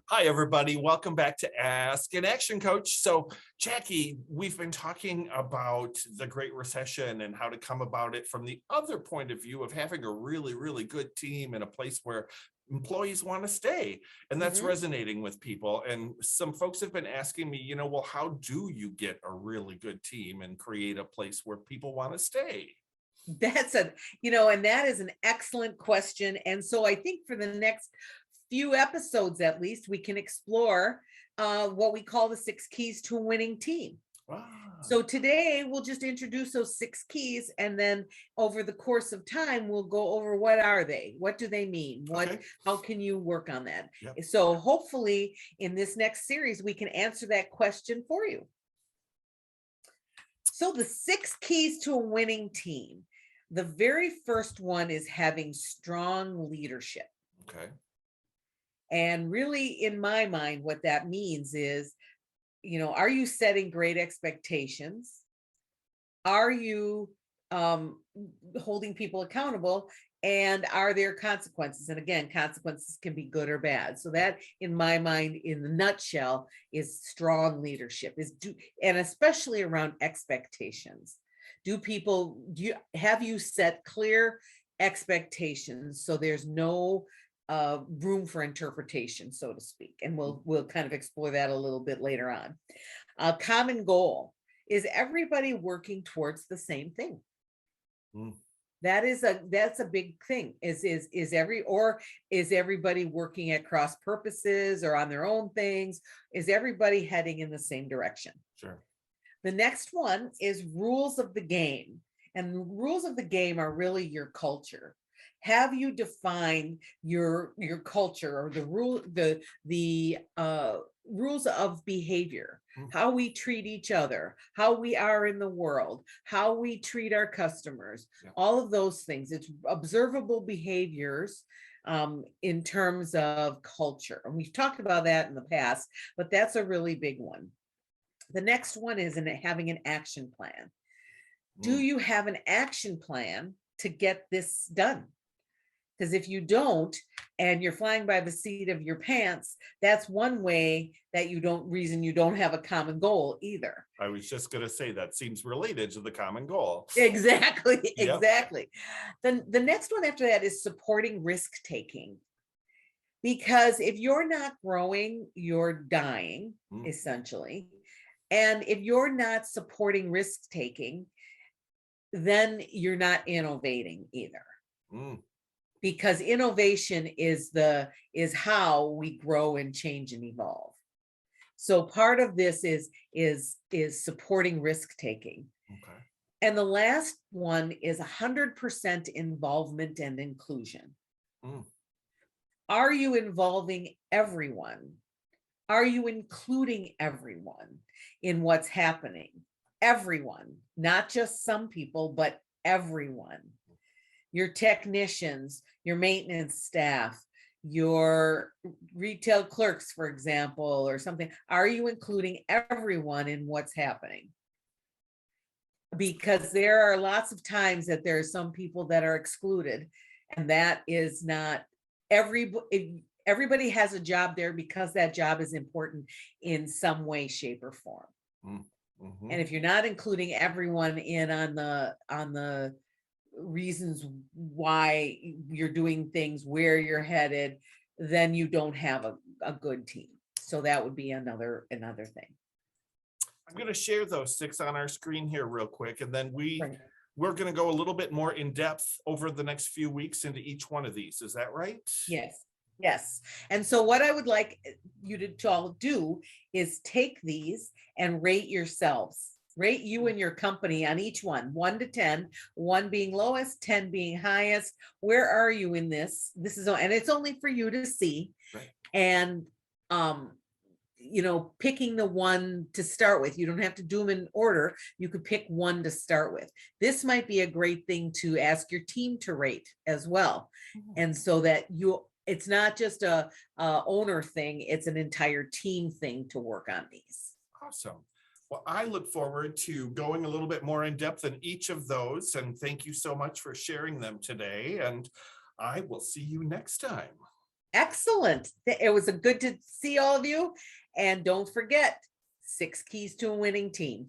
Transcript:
Hi, everybody. Welcome back to Ask an Action Coach. So, Jackie, we've been talking about the Great Recession and how to come about it from the other point of view of having a really, really good team in a place where employees want to stay. And that's Mhm. resonating with people. And some folks have been asking me, well, how do you get a really good team and create a place where people want to stay? And that is an excellent question. And so I think for the next few episodes, at least, we can explore what we call the 6 keys to a winning team. Wow. So today we'll just introduce those 6 keys, and then over the course of time, we'll go over what are they? What do they mean? Okay. How can you work on that? Yep. So hopefully in this next series, we can answer that question for you. So the 6 keys to a winning team. The very first one is having strong leadership. Okay. And really, in my mind, what that means is, are you setting great expectations? Are you holding people accountable? And are there consequences? And again, consequences can be good or bad. So that, in my mind, in the nutshell, is strong leadership. And especially around expectations. Have you set clear expectations so there's no room for interpretation, so to speak? And we'll kind of explore that a little bit later on. A common goal. Is everybody working towards the same thing? Mm. That's a big thing. Is everybody working at cross purposes or on their own things? Is everybody heading in the same direction? Sure. The next one is rules of the game. And rules of the game are really your culture. Have you defined your culture, or the rules of behavior, how we treat each other, how we are in the world, how we treat our customers, Yeah. all of those things? It's observable behaviors in terms of culture. And we've talked about that in the past, but that's a really big one. The next one is having an action plan. Do you have an action plan to get this done? Because if you don't, and you're flying by the seat of your pants, that's one way that you don't have a common goal either. I was just going to say that seems related to the common goal. Exactly. Yep. Exactly. Then the next one after that is supporting risk taking. Because if you're not growing, you're dying, essentially. And if you're not supporting risk taking, then you're not innovating either. Because innovation is how we grow and change and evolve. So part of this is supporting risk taking. Okay. And the last one is 100% involvement and inclusion. Are you involving everyone? Are you including everyone in what's happening? Everyone, not just some people, but everyone. Your technicians, your maintenance staff, your retail clerks, for example, or something. Are you including everyone in what's happening? Because there are lots of times that there are some people that are excluded, and that is not everybody has a job there because that job is important in some way, shape, or form. And if you're not including everyone in on the reasons why you're doing things, where you're headed, then you don't have a good team. So that would be another thing. I'm going to share those 6 on our screen here real quick, and then Right. we're going to go a little bit more in depth over the next few weeks into each one of these. Is that right? Yes. And so what I would like you to all do is take these and rate yourselves. Rate you and your company on each one, 1 to 10, 1 being lowest, 10 being highest. Where are you in this? And it's only for you to see. Right. And picking the one to start with. You don't have to do them in order. You could pick one to start with. This might be a great thing to ask your team to rate as well. And so that it's not just a owner thing, it's an entire team thing to work on these. Awesome. Well, I look forward to going a little bit more in depth in each of those. And thank you so much for sharing them today. And I will see you next time. Excellent. It was a good to see all of you. And don't forget, 6 keys to a winning team.